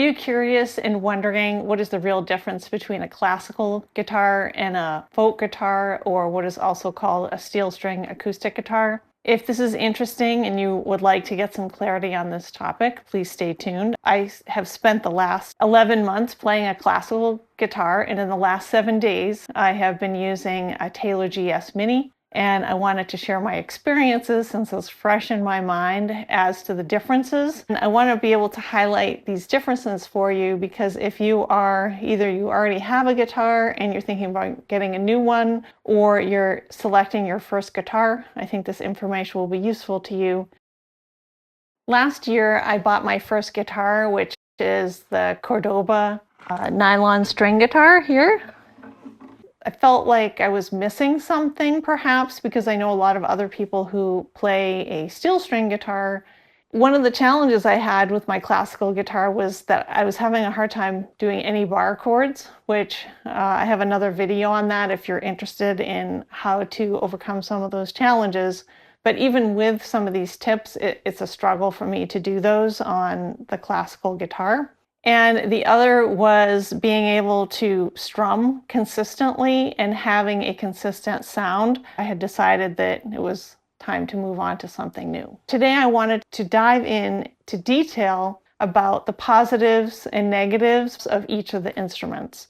you curious and wondering what is the real difference between a classical guitar and a folk guitar, or what is also called a steel string acoustic guitar? If this is interesting and you would like to get some clarity on this topic, please stay tuned. I have spent the last 11 months playing a classical guitar, and in the last 7 days, I have been using a Taylor GS Mini. And I wanted to share my experiences since it's fresh in my mind as to the differences. And I want to be able to highlight these differences for you because if you are either you already have a guitar and you're thinking about getting a new one, or you're selecting your first guitar, I think this information will be useful to you. Last year, I bought my first guitar, which is the Cordoba nylon string guitar here. I felt like I was missing something perhaps because I know a lot of other people who play a steel string guitar. One of the challenges I had with my classical guitar was that I was having a hard time doing any bar chords, which I have another video on that if you're interested in how to overcome some of those challenges. But even with some of these tips, it's a struggle for me to do those on the classical guitar. And the other was being able to strum consistently and having a consistent sound. I had decided that it was time to move on to something new. Today I wanted to dive in to detail about the positives and negatives of each of the instruments.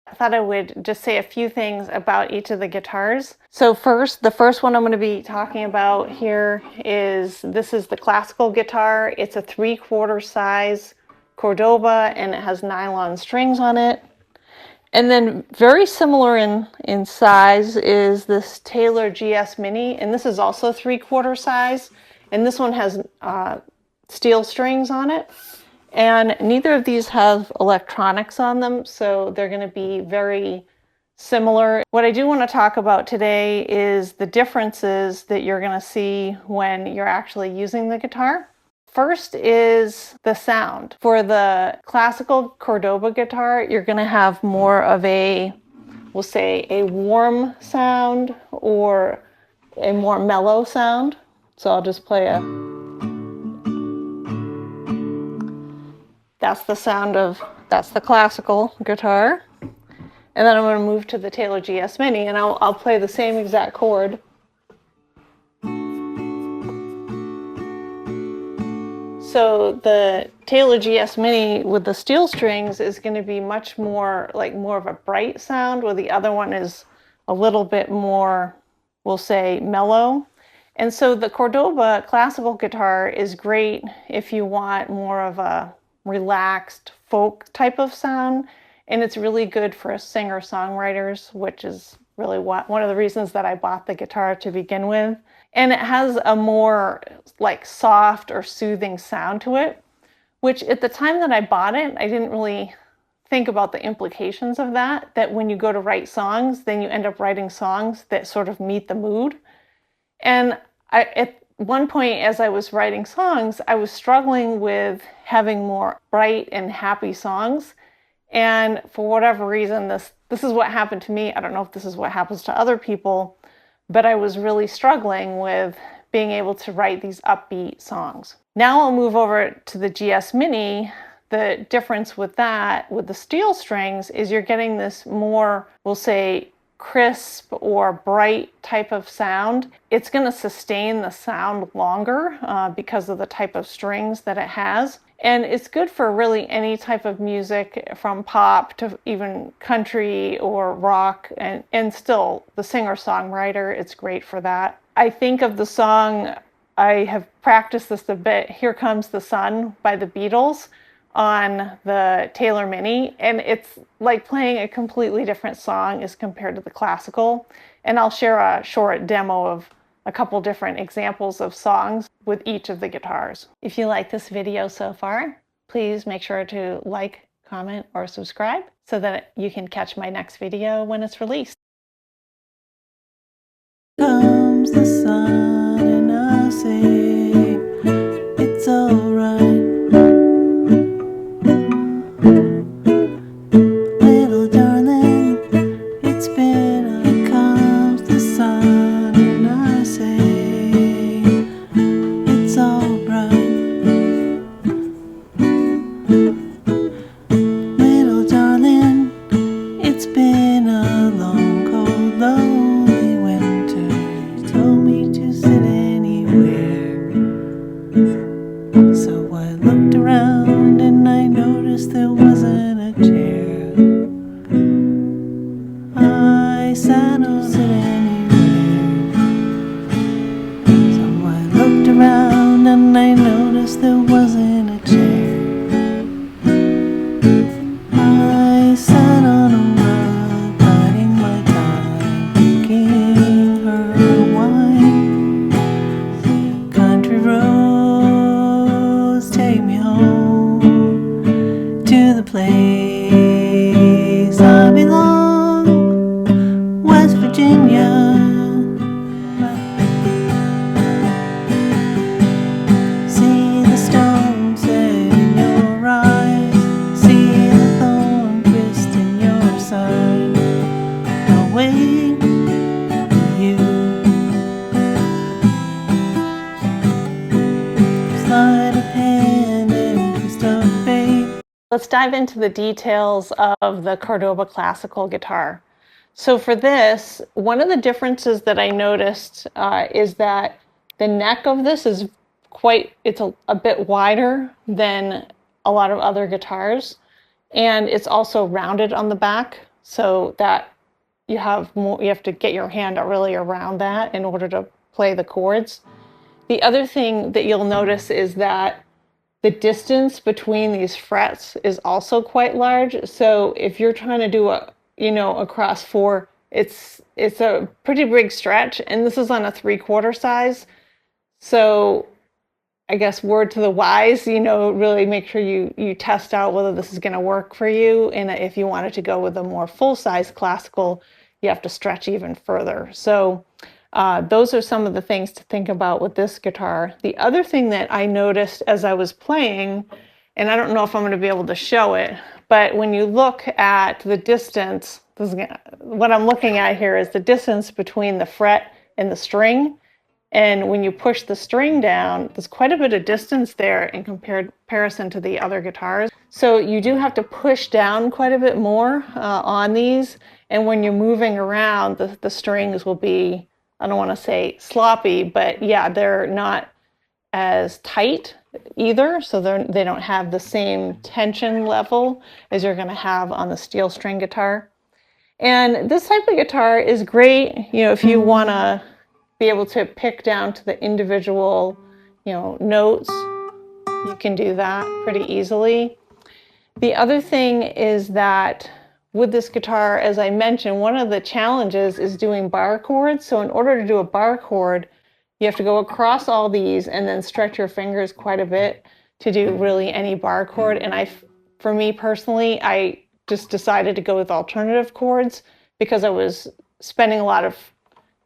I thought I would just say a few things about each of the guitars. So the first one I'm going to be talking about here is, this is the classical guitar. It's a 3/4 size Cordoba, and it has nylon strings on it. And then very similar in size is this Taylor GS Mini, and this is also 3/4 size, and this one has steel strings on it. And neither of these have electronics on them, so they're going to be very similar. What I do want to talk about today is the differences that you're going to see when you're actually using the guitar. First is the sound. For the classical Cordoba guitar, you're going to have more of a, we'll say, a warm sound or a more mellow sound. So I'll just play that's the sound of, that's the classical guitar. And then I'm going to move to the Taylor GS Mini and I'll play the same exact chord. So the Taylor GS Mini with the steel strings is going to be much more like more of a bright sound, where the other one is a little bit more, we'll say, mellow. And so the Cordoba classical guitar is great if you want more of a relaxed folk type of sound. And it's really good for singer-songwriters, which is really one of the reasons that I bought the guitar to begin with. And it has a more like soft or soothing sound to it, which at the time that I bought it, I didn't really think about the implications of that when you go to write songs, then you end up writing songs that sort of meet the mood. And at one point, as I was writing songs, I was struggling with having more bright and happy songs. And for whatever reason, this is what happened to me. I don't know if this is what happens to other people, but I was really struggling with being able to write these upbeat songs. Now I'll move over to the GS Mini. The difference with that, with the steel strings, is you're getting this more, we'll say, crisp or bright type of sound. It's going to sustain the sound longer because of the type of strings that it has. And it's good for really any type of music, from pop to even country or rock, and still the singer-songwriter, it's great for that. I think of the song, I have practiced this a bit, Here Comes the Sun by the Beatles on the Taylor Mini, and it's like playing a completely different song as compared to the classical. And I'll share a short demo of a couple different examples of songs with each of the guitars. If you like this video so far, please make sure to like, comment, or subscribe so that you can catch my next video when it's released. Comes the sun and I say it's alright. Little darling, it's been comes the sun and I say it's alright. place I belong, West Virginia. See the stone set in your eyes, see the thorn twist in your side. I'll wait for you. Sleight of hand and twist of fate. Let's dive into the details of the Cordoba classical guitar. So for this, one of the differences that I noticed is that the neck of this is it's a bit wider than a lot of other guitars. And it's also rounded on the back, so that you have to get your hand really around that in order to play the chords. The other thing that you'll notice is that the distance between these frets is also quite large. So if you're trying to do across four, it's a pretty big stretch, and this is on a 3/4 size. So I guess word to the wise, really make sure you test out whether this is going to work for you. And if you wanted to go with a more full-size classical, you have to stretch even further. So those are some of the things to think about with this guitar. The other thing that I noticed as I was playing, and I don't know if I'm going to be able to show it, but when you look at the distance, what I'm looking at here is the distance between the fret and the string. And when you push the string down, there's quite a bit of distance there in comparison to the other guitars. So you do have to push down quite a bit more on these. And when you're moving around, the strings will be, I don't want to say sloppy, but yeah, they're not as tight either. So they don't have the same tension level as you're going to have on the steel string guitar. And this type of guitar is great, if you want to be able to pick down to the individual, notes. You can do that pretty easily. The other thing is that with this guitar, as I mentioned, one of the challenges is doing bar chords. So in order to do a bar chord, you have to go across all these and then stretch your fingers quite a bit to do really any bar chord. And for me personally, I just decided to go with alternative chords because I was spending a lot of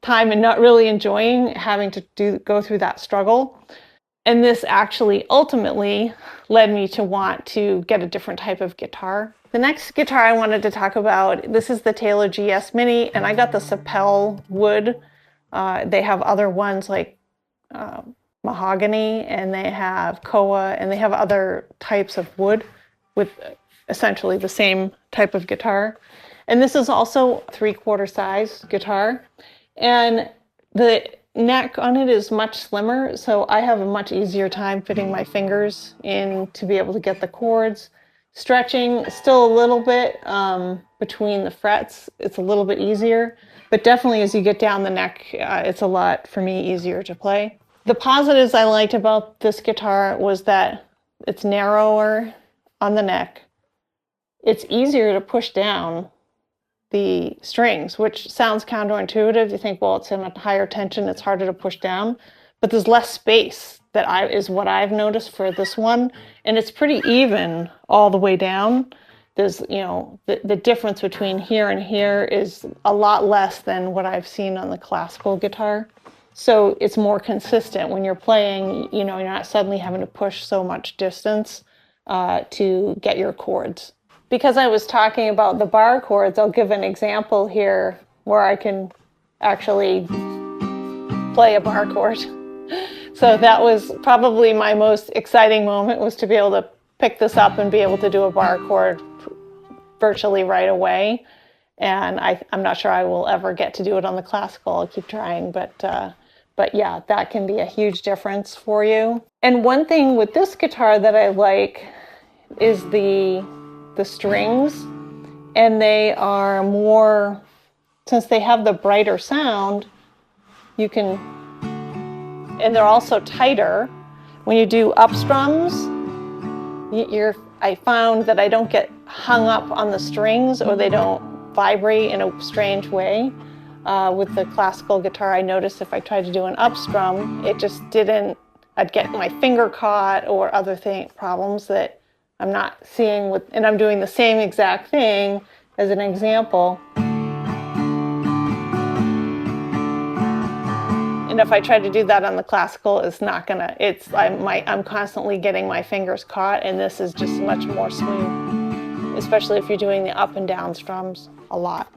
time and not really enjoying having to go through that struggle. And this actually ultimately led me to want to get a different type of guitar. The next guitar I wanted to talk about, this is the Taylor GS Mini, and I got the Sapelle wood. They have other ones like mahogany, and they have koa, and they have other types of wood with essentially the same type of guitar. And this is also a 3/4 size guitar. And the neck on it is much slimmer, so I have a much easier time fitting my fingers in to be able to get the chords. Stretching still a little bit between the frets, it's a little bit easier, but definitely as you get down the neck, it's a lot, for me, easier to play. The positives I liked about this guitar was that it's narrower on the neck. It's easier to push down the strings, which sounds counterintuitive. You think, well, it's in a higher tension, it's harder to push down, but there's less space is what I've noticed for this one, and it's pretty even all the way down. There's, the difference between here and here is a lot less than what I've seen on the classical guitar. So it's more consistent when you're playing, you're not suddenly having to push so much distance to get your chords. Because I was talking about the bar chords, I'll give an example here where I can actually play a bar chord. So that was probably my most exciting moment, was to be able to pick this up and be able to do a bar chord virtually right away. And I'm not sure I will ever get to do it on the classical. I'll keep trying, but yeah, that can be a huge difference for you. And one thing with this guitar that I like is the strings, and they are more, since they have the brighter sound, and they're also tighter. When you do up strums, I found that I don't get hung up on the strings, or they don't vibrate in a strange way. With the classical guitar, I noticed if I tried to do an up strum, it just didn't, I'd get my finger caught or other problems that I'm not seeing what, and I'm doing the same exact thing as an example. And if I try to do that on the classical, it's not gonna, I'm constantly getting my fingers caught, and this is just much more smooth, especially if you're doing the up and down strums a lot.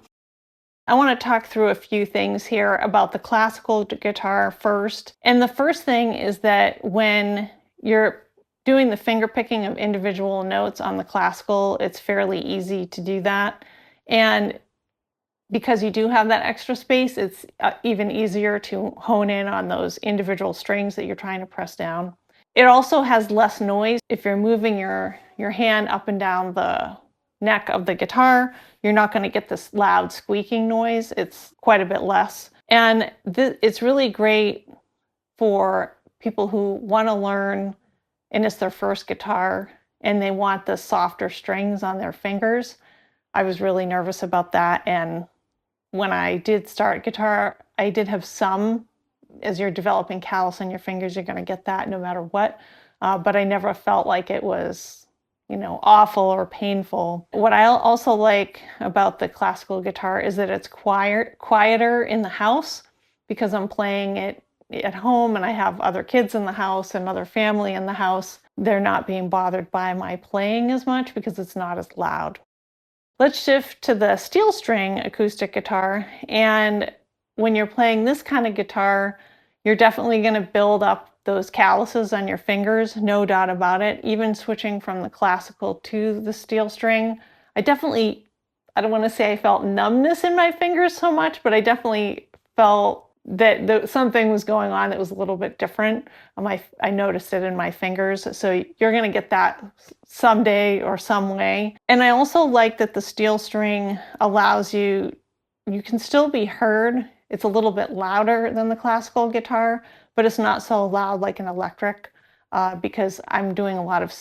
I want to talk through a few things here about the classical guitar first. And the first thing is that when you're doing the finger picking of individual notes on the classical, it's fairly easy to do that. And because you do have that extra space, it's even easier to hone in on those individual strings that you're trying to press down. It also has less noise. If you're moving your hand up and down the neck of the guitar, you're not going to get this loud squeaking noise. It's quite a bit less. And it's really great for people who want to learn and it's their first guitar and they want the softer strings on their fingers. I was really nervous about that, and when I did start guitar, I did have some, as you're developing callus on your fingers, you're going to get that no matter what. But I never felt like it was, awful or painful. What I also like about the classical guitar is that it's quieter in the house, because I'm playing it at home and I have other kids in the house and other family in the house. They're not being bothered by my playing as much because it's not as loud. Let's shift to the steel string acoustic guitar. And when you're playing this kind of guitar, you're definitely going to build up those calluses on your fingers, no doubt about it. Even switching from the classical to the steel string, I don't want to say I felt numbness in my fingers so much, but I definitely felt that something was going on that was a little bit different. I noticed it in my fingers. So you're going to get that someday or some way. And I also like that the steel string allows you can still be heard. It's a little bit louder than the classical guitar, but it's not so loud like an electric, because I'm doing a lot of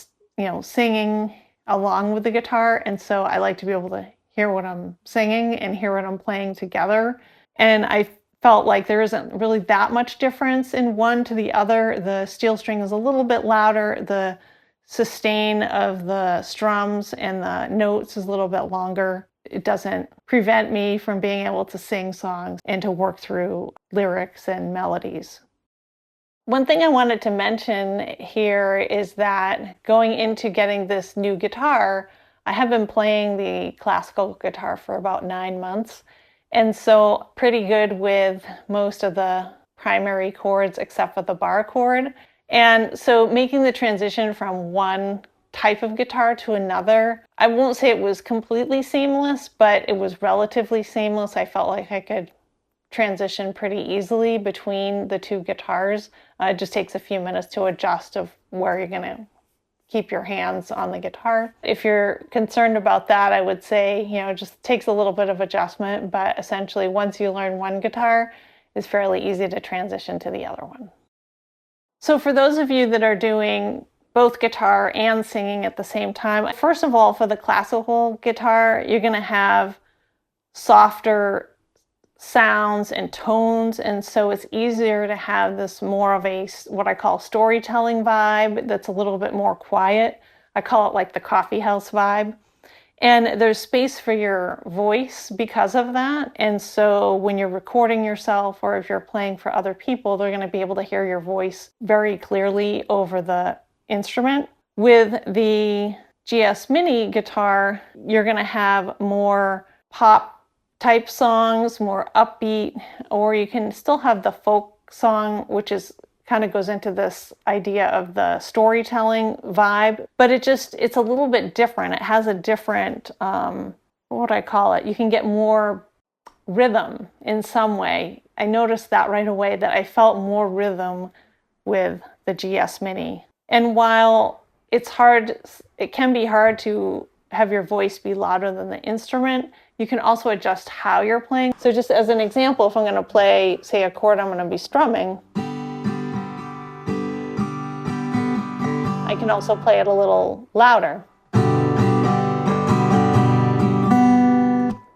singing along with the guitar. And so I like to be able to hear what I'm singing and hear what I'm playing together. And I felt like there isn't really that much difference in one to the other. The steel string is a little bit louder. The sustain of the strums and the notes is a little bit longer. It doesn't prevent me from being able to sing songs and to work through lyrics and melodies. One thing I wanted to mention here is that going into getting this new guitar, I have been playing the classical guitar for about 9 months. And so pretty good with most of the primary chords except for the bar chord. And so making the transition from one type of guitar to another, I won't say it was completely seamless, but it was relatively seamless. I felt like I could transition pretty easily between the two guitars. It just takes a few minutes to adjust of where you're going to keep your hands on the guitar. If you're concerned about that, I would say, it just takes a little bit of adjustment, but essentially once you learn one guitar, it's fairly easy to transition to the other one. So for those of you that are doing both guitar and singing at the same time, first of all, for the classical guitar, you're going to have softer sounds and tones, and so it's easier to have this more of a what I call storytelling vibe that's a little bit more quiet. I call it like the coffee house vibe. And there's space for your voice because of that. And so when you're recording yourself or if you're playing for other people, they're going to be able to hear your voice very clearly over the instrument. With the GS Mini guitar, you're going to have more pop type songs, more upbeat, or you can still have the folk song, which is kind of goes into this idea of the storytelling vibe, but it's a little bit different. It has a different, what would I call it? You can get more rhythm in some way. I noticed that right away, that I felt more rhythm with the GS Mini. And while it can be hard to have your voice be louder than the instrument, you can also adjust how you're playing. So just as an example, if I'm going to play, say, a chord I'm going to be strumming, I can also play it a little louder.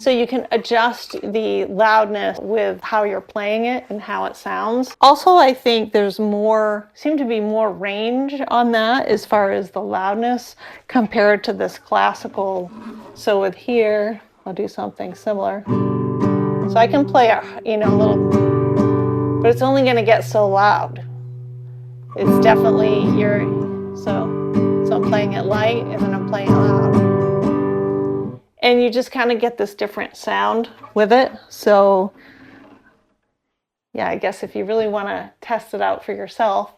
so you can adjust the loudness with how you're playing it and how it sounds. Also, I think there's seem to be more range on that as far as the loudness compared to this classical. So with here, I'll do something similar. So I can play it, a little, but it's only going to get so loud. It's definitely so I'm playing it light and then I'm playing it loud. And you just kind of get this different sound with it. So yeah, I guess if you really want to test it out for yourself,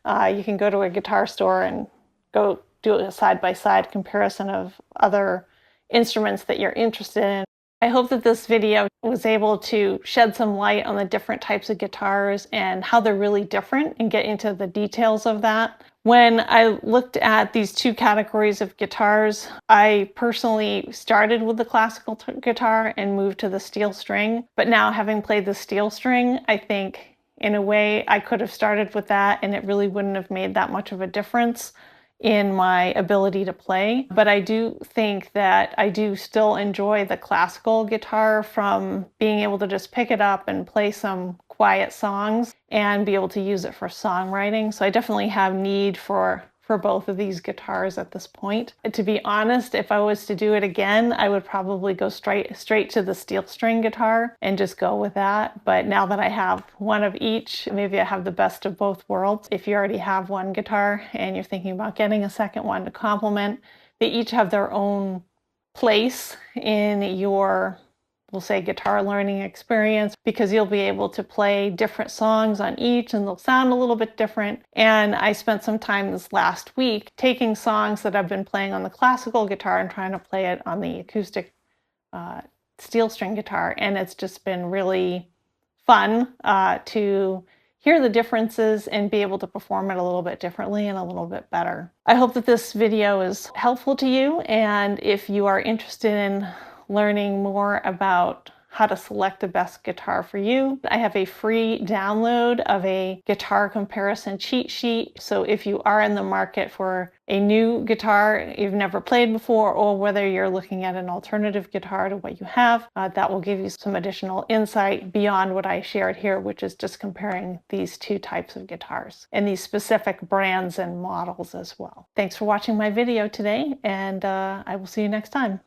you can go to a guitar store and go do a side-by-side comparison of other instruments that you're interested in. I hope that this video was able to shed some light on the different types of guitars and how they're really different and get into the details of that. When I looked at these two categories of guitars, I personally started with the classical guitar and moved to the steel string. But now, having played the steel string, I think in a way I could have started with that and it really wouldn't have made that much of a difference in my ability to play. But I do think that I do still enjoy the classical guitar from being able to just pick it up and play some quiet songs and be able to use it for songwriting. So I definitely have need for both of these guitars at this point. To be honest, if I was to do it again, I would probably go straight to the steel string guitar and just go with that. But now that I have one of each, maybe I have the best of both worlds. If you already have one guitar and you're thinking about getting a second one to complement, they each have their own place in your, we'll say, guitar learning experience, because you'll be able to play different songs on each and they'll sound a little bit different. And I spent some time this last week taking songs that I've been playing on the classical guitar and trying to play it on the acoustic steel string guitar. And it's just been really fun to hear the differences and be able to perform it a little bit differently and a little bit better. I hope that this video is helpful to you, and if you are interested in learning more about how to select the best guitar for you, I have a free download of a guitar comparison cheat sheet. So if you are in the market for a new guitar you've never played before, or whether you're looking at an alternative guitar to what you have, that will give you some additional insight beyond what I shared here, which is just comparing these two types of guitars and these specific brands and models as well. Thanks for watching my video today, and I will see you next time.